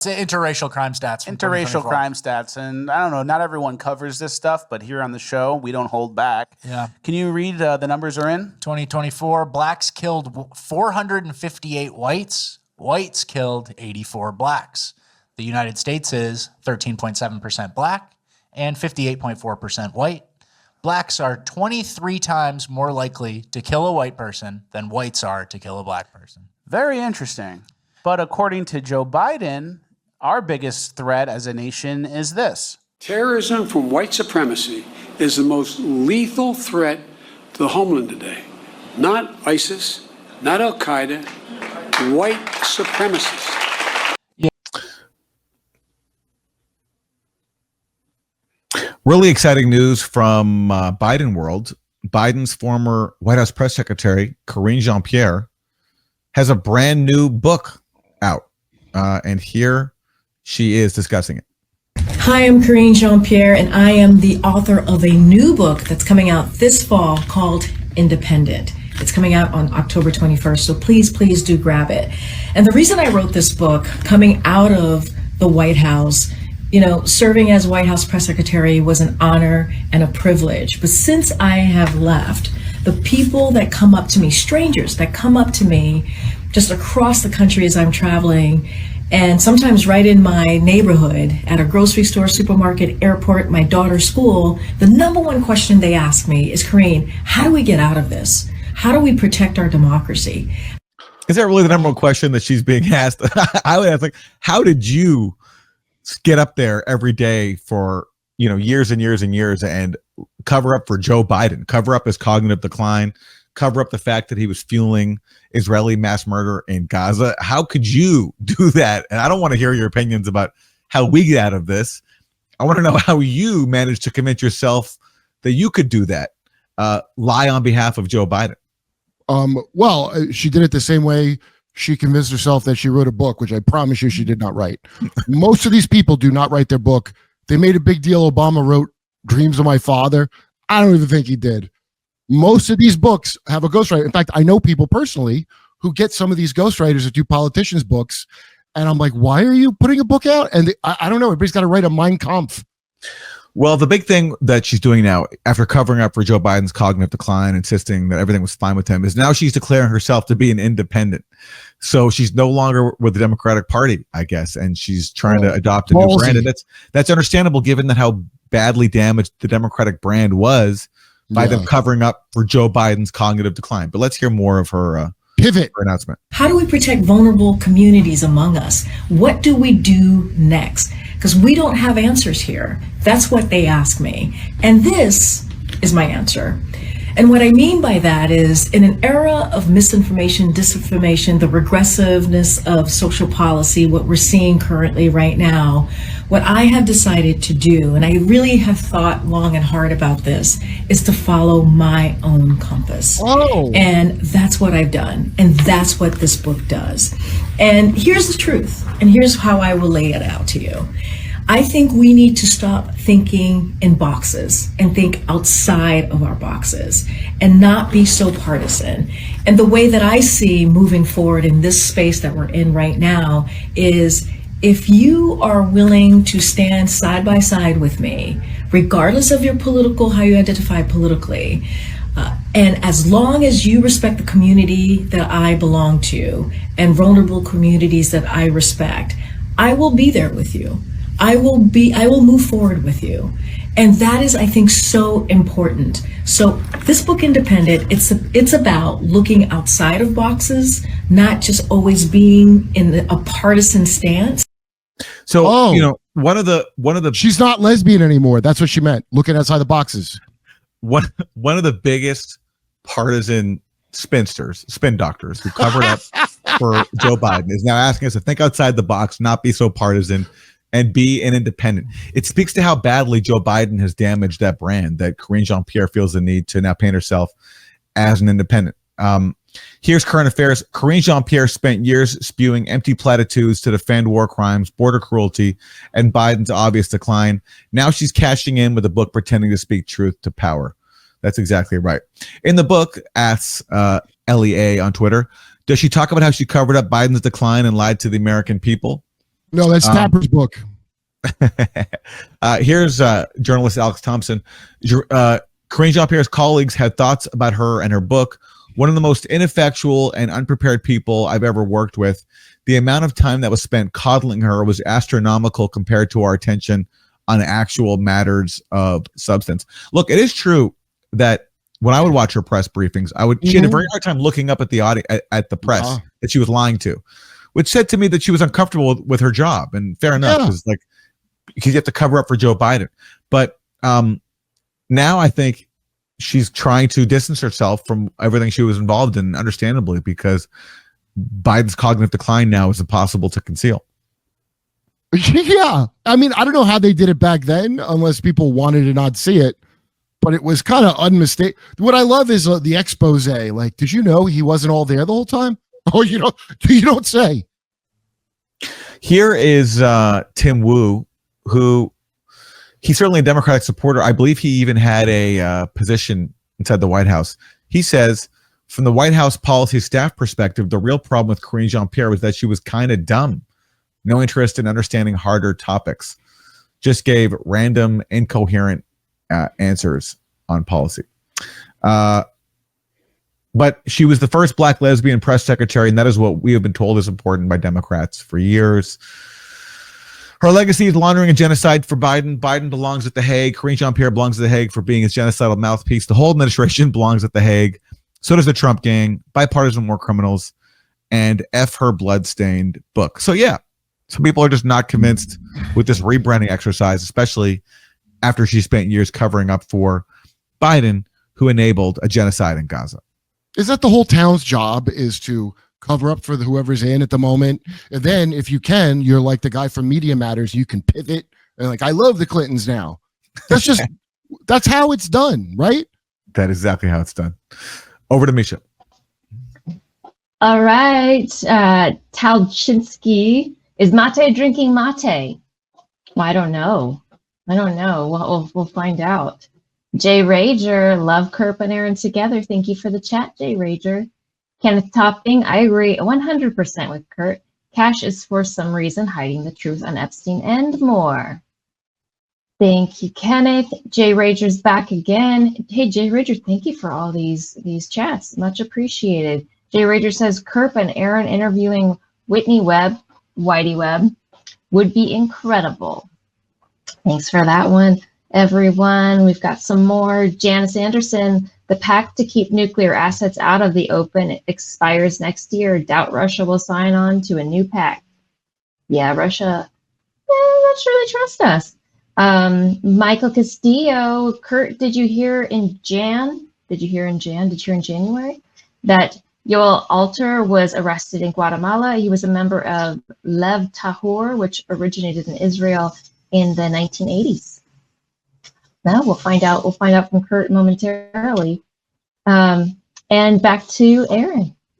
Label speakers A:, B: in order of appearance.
A: It's interracial crime stats.
B: Interracial crime stats. And I don't know, not everyone covers this stuff, but here on the show, we don't hold back.
A: Yeah.
B: Can you read the numbers are in?
A: 2024, blacks killed 458 whites. Whites killed 84 blacks. The United States is 13.7% black and 58.4% white. Blacks are 23 times more likely to kill a white person than whites are to kill a black person.
B: Very interesting. But according to Joe Biden, our biggest threat as a nation is this.
C: Terrorism from white supremacy is the most lethal threat to the homeland today. Not ISIS, not Al-Qaeda, white supremacists.
D: Really exciting news from Biden world. Biden's former White House press secretary, Karine Jean-Pierre, has a brand new book out. And here she is discussing it.
E: Hi, I'm Karine Jean-Pierre, and I am the author of a new book that's coming out this fall called Independent. It's coming out on October 21st, so please do grab it. And the reason I wrote this book, coming out of the White House, you know, serving as White House press secretary was an honor and a privilege. But since I have left, the people that come up to me, strangers that come up to me just across the country as I'm traveling, and sometimes right in my neighborhood, at a grocery store, supermarket, airport, my daughter's school, the number one question they ask me is, Karine, how do we get out of this? How do we protect our democracy?
D: Is that really the number one question that she's being asked? I would ask, like, how did you get up there every day for, you know, years and years and years and cover up for Joe Biden, cover up his cognitive decline, cover up the fact that he was fueling Israeli mass murder in Gaza? How could you do that? And I don't want to hear your opinions about how we get out of this. I want to know how you managed to convince yourself that you could do that, lie on behalf of Joe Biden.
F: Well, she did it the same way she convinced herself that she wrote a book, which I promise you she did not write. Most of these people do not write their book. They made a big deal. Obama wrote Dreams of My Father. I don't even think he did. Most of these books have a ghostwriter. In fact, I know people personally who get some of these ghostwriters that do politicians' books. And I'm like, why are you putting a book out? And I don't know. Everybody's got to write a Mein Kampf.
D: Well, the big thing that she's doing now, after covering up for Joe Biden's cognitive decline, insisting that everything was fine with him, is now she's declaring herself to be an independent. So she's no longer with the Democratic Party, I guess, and she's trying to adopt a new brand. And that's understandable, given that how badly damaged the Democratic brand was by them covering up for Joe Biden's cognitive decline. But let's hear more of her
F: pivot
D: announcement.
E: How do we protect vulnerable communities among us? What do we do next? Because we don't have answers here. That's what they ask me. And this is my answer. And what I mean by that is, in an era of misinformation, disinformation, the regressiveness of social policy, what we're seeing currently right now, what I have decided to do, and I really have thought long and hard about this, is to follow my own compass.
F: Oh.
E: And that's what I've done. And that's what this book does. And here's the truth. And here's how I will lay it out to you. I think we need to stop thinking in boxes and think outside of our boxes and not be so partisan. And the way that I see moving forward in this space that we're in right now is, if you are willing to stand side by side with me, regardless of your how you identify politically, and as long as you respect the community that I belong to and vulnerable communities that I respect, I will be there with you. I will move forward with you. And that is, I think, so important. So this book, Independent, it's about looking outside of boxes, not just always being in a partisan stance.
D: So, you know, one of the
F: she's not lesbian anymore. That's what she meant. Looking outside the boxes.
D: One of the biggest partisan spin doctors who covered up for Joe Biden is now asking us to think outside the box, not be so partisan, and be an independent. It speaks to how badly Joe Biden has damaged that brand, that Karine Jean-Pierre feels the need to now paint herself as an independent. Here's current affairs. Karine Jean-Pierre spent years spewing empty platitudes to defend war crimes, border cruelty, and Biden's obvious decline. Now she's cashing in with a book pretending to speak truth to power. That's exactly right. In the book, asks LEA on Twitter, does she talk about how she covered up Biden's decline and lied to the American people?
F: No, that's Tapper's book.
D: Here's journalist Alex Thompson. Karine Jean-Pierre's colleagues had thoughts about her and her book. One of the most ineffectual and unprepared people I've ever worked with. The amount of time that was spent coddling her was astronomical compared to our attention on actual matters of substance. Look, it is true that when I would watch her press briefings, she had a very hard time looking up at the audience, at the press that she was lying to, which said to me that she was uncomfortable with her job. And fair enough, because you have to cover up for Joe Biden. But now I think she's trying to distance herself from everything she was involved in, understandably, because Biden's cognitive decline now is impossible to conceal.
F: Yeah. I mean, I don't know how they did it back then, unless people wanted to not see it, but it was kind of unmistakable. What I love is the expose. Like, did you know he wasn't all there the whole time? Oh, you don't say.
D: Here is Tim Wu, who he's certainly a Democratic supporter. I believe he even had a position inside the White House. He says, from the White House policy staff perspective, the real problem with Karine Jean-Pierre was that she was kind of dumb. No interest in understanding harder topics. Just gave random, incoherent answers on policy. But she was the first Black lesbian press secretary, and that is what we have been told is important by Democrats for years. Her legacy is laundering and genocide for Biden. Biden belongs at The Hague. Karine Jean-Pierre belongs at The Hague for being his genocidal mouthpiece. The whole administration belongs at The Hague. So does the Trump gang, bipartisan war criminals, and F her bloodstained book. So yeah, some people are just not convinced with this rebranding exercise, especially after she spent years covering up for Biden, who enabled a genocide in Gaza.
F: Is that the whole town's job, is to cover up for whoever's in at the moment? And then if you can, you're like the guy from Media Matters, you can pivot and like, I love the Clintons now. That's how it's done, right?
D: That is exactly how it's done. Over to Misha.
G: All right. Talchinsky, is Mate drinking mate? Well, I don't know. We'll find out. Jay Rager, love Kirp and Aaron together. Thank you for the chat, Jay Rager. Kenneth Topping, I agree 100% with Kurt. Cash is for some reason hiding the truth on Epstein and more. Thank you, Kenneth. Jay Rager's back again. Hey, Jay Rager, thank you for all these chats. Much appreciated. Jay Rager says, Kirp and Aaron interviewing Whitney Webb would be incredible. Thanks for that one, everyone. We've got some more. Janice Anderson, the pact to keep nuclear assets out of the open expires next year. Doubt Russia will sign on to a new pact. Yeah, Russia, not sure they trust us. Michael Castillo, Kurt, did you hear in January that Yoel Alter was arrested in Guatemala? He was a member of Lev Tahor, which originated in Israel in the 1980s. Now we'll find out from Kurt momentarily. And back to Aaron.